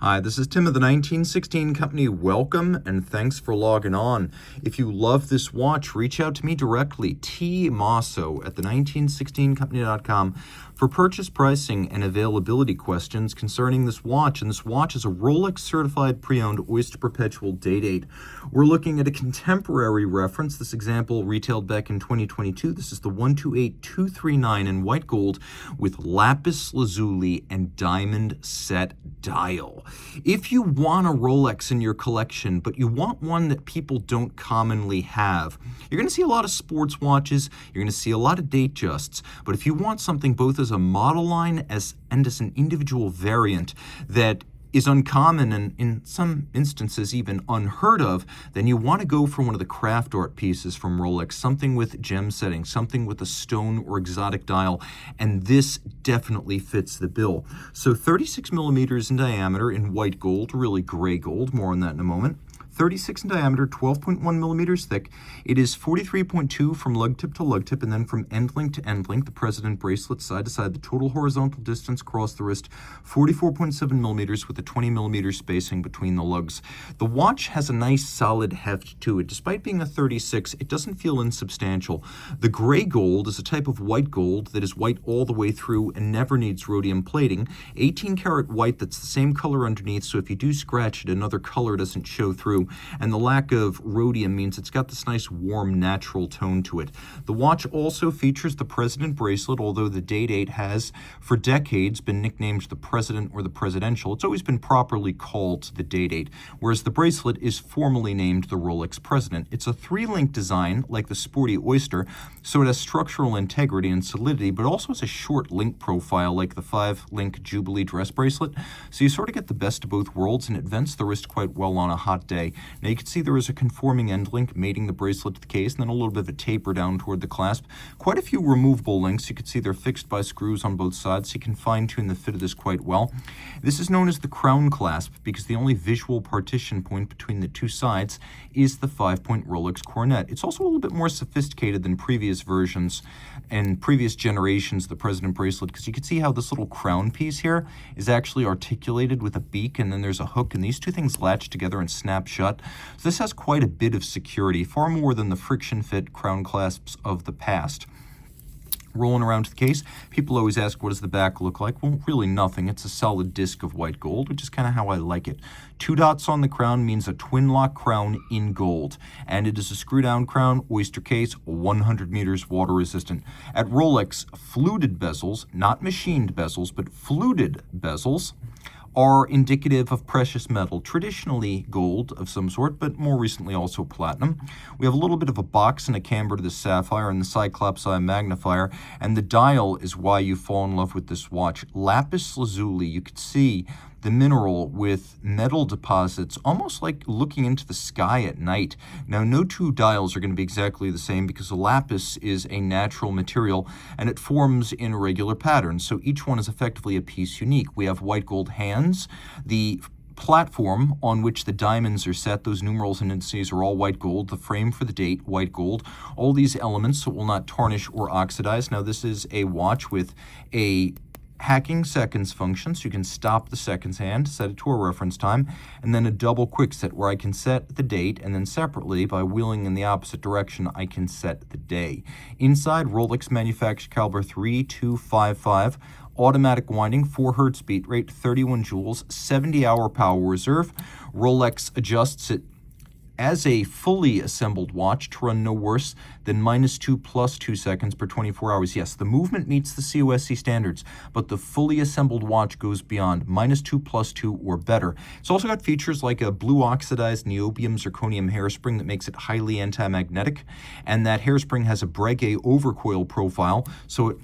Hi, this is Tim of the 1916 Company. Welcome and thanks for logging on. If you love this watch, reach out to me directly, Team Mosso at the1916company.com for purchase pricing and availability questions concerning this watch. And this watch is a Rolex Certified Pre-Owned Oyster Perpetual Day-Date. We're looking at a contemporary reference. This example retailed back in 2022. This is the 128239 in white gold with Lapis Lazuli and diamond set dial. If you want a Rolex in your collection, but you want one that people don't commonly have, you're going to see a lot of sports watches, you're going to see a lot of date justs, but if you want something both as a model line and as an individual variant that is uncommon and in some instances even unheard of, then you want to go for one of the craft art pieces from Rolex, something with gem setting, something with a stone or exotic dial, and this definitely fits the bill. So 36 millimeters in diameter in white gold, really gray gold, more on that in a moment. 36 in diameter, 12.1 millimeters thick. It is 43.2 from lug tip to lug tip, and then from end link to end link, the president bracelet side to side, the total horizontal distance across the wrist, 44.7 millimeters with a 20 millimeter spacing between the lugs. The watch has a nice solid heft to it. Despite being a 36, it doesn't feel insubstantial. The gray gold is a type of white gold that is white all the way through and never needs rhodium plating. 18 karat white that's the same color underneath, so if you do scratch it, another color doesn't show through. And the lack of rhodium means it's got this nice warm natural tone to it. The watch also features the President bracelet, although the Day-Date has for decades been nicknamed the President or the Presidential. It's always been properly called the Day-Date, whereas the bracelet is formally named the Rolex President. It's a 3-link design like the sporty Oyster, so it has structural integrity and solidity, but also has a short link profile like the 5-link Jubilee dress bracelet, so you sort of get the best of both worlds, and it vents the wrist quite well on a hot day. Now you can see there is a conforming end link mating the bracelet to the case, and then a little bit of a taper down toward the clasp. Quite a few removable links. You can see they're fixed by screws on both sides, so you can fine-tune the fit of this quite well. This is known as the crown clasp because the only visual partition point between the two sides is the 5-point Rolex coronet. It's also a little bit more sophisticated than previous versions and previous generations of the President bracelet, because you can see how this little crown piece here is actually articulated with a beak, and then there's a hook, and these two things latch together and snap shut. So this has quite a bit of security, far more than the friction fit crown clasps of the past. Rolling around to the case, people always ask, what does the back look like? Well, really nothing. It's a solid disc of white gold, which is kind of how I like it. 2 dots on the crown means a twin lock crown in gold, and it is a screw down crown, oyster case, 100 meters water resistant. At Rolex, fluted bezels, not machined bezels, but fluted bezels, are indicative of precious metal, traditionally gold of some sort, but more recently also platinum. We have a little bit of a box and a camber to the sapphire and the Cyclops eye magnifier, and the dial is why you fall in love with this watch. Lapis Lazuli, you could see the mineral with metal deposits, almost like looking into the sky at night. Now, no two dials are going to be exactly the same because the lapis is a natural material and it forms in irregular patterns, so each one is effectively a piece unique. We have white gold hands. The platform on which the diamonds are set, those numerals and indices are all white gold. The frame for the date, white gold. All these elements, so it will not tarnish or oxidize. Now, this is a watch with a hacking seconds function, so you can stop the seconds hand, set it to a reference time, and then a double quick set where I can set the date, and then separately, by wheeling in the opposite direction, I can set the day. Inside, Rolex manufactured caliber 3255, automatic winding, 4 Hz beat rate, 31 joules, 70-hour power reserve. Rolex adjusts it as a fully assembled watch to run no worse than -2 plus 2 seconds per 24 hours. Yes, the movement meets the COSC standards, but the fully assembled watch goes beyond -2 plus 2 or better. It's also got features like a blue oxidized niobium zirconium hairspring that makes it highly anti-magnetic, and that hairspring has a Breguet overcoil profile, so it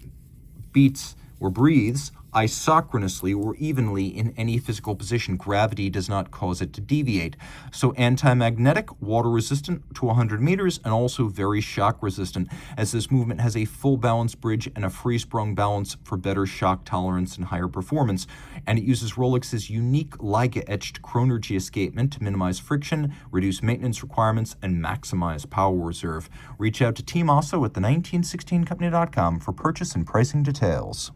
beats or breathes isochronously or evenly in any physical position. Gravity does not cause it to deviate. So anti-magnetic, water resistant to 100 meters, and also very shock resistant, as this movement has a full balance bridge and a free sprung balance for better shock tolerance and higher performance. And it uses Rolex's unique Liga-etched chronergy escapement to minimize friction, reduce maintenance requirements, and maximize power reserve. Reach out to Team Mosso at the1916company.com for purchase and pricing details.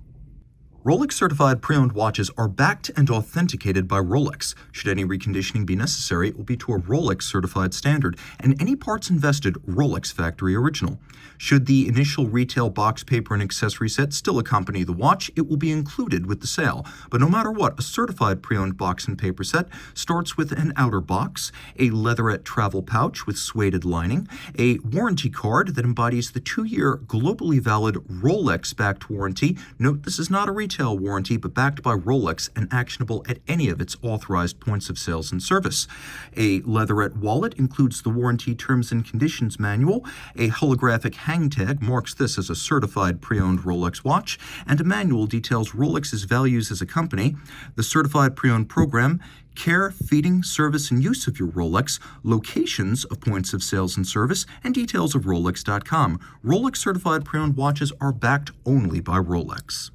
Rolex Certified Pre-Owned watches are backed and authenticated by Rolex. Should any reconditioning be necessary, it will be to a Rolex Certified standard, and any parts invested, Rolex Factory Original. Should the initial retail box, paper, and accessory set still accompany the watch, it will be included with the sale. But no matter what, a certified pre-owned box and paper set starts with an outer box, a leatherette travel pouch with suede lining, a warranty card that embodies the 2-year globally valid Rolex-backed warranty. Note this is not a retail warranty, but backed by Rolex and actionable at any of its authorized points of sales and service. A leatherette wallet includes the warranty terms and conditions manual. A holographic hang tag marks this as a certified pre-owned Rolex watch, and a manual details Rolex's values as a company. The certified pre-owned program: care, feeding, service, and use of your Rolex, locations of points of sales and service, and details of Rolex.com. Rolex Certified Pre-Owned watches are backed only by Rolex.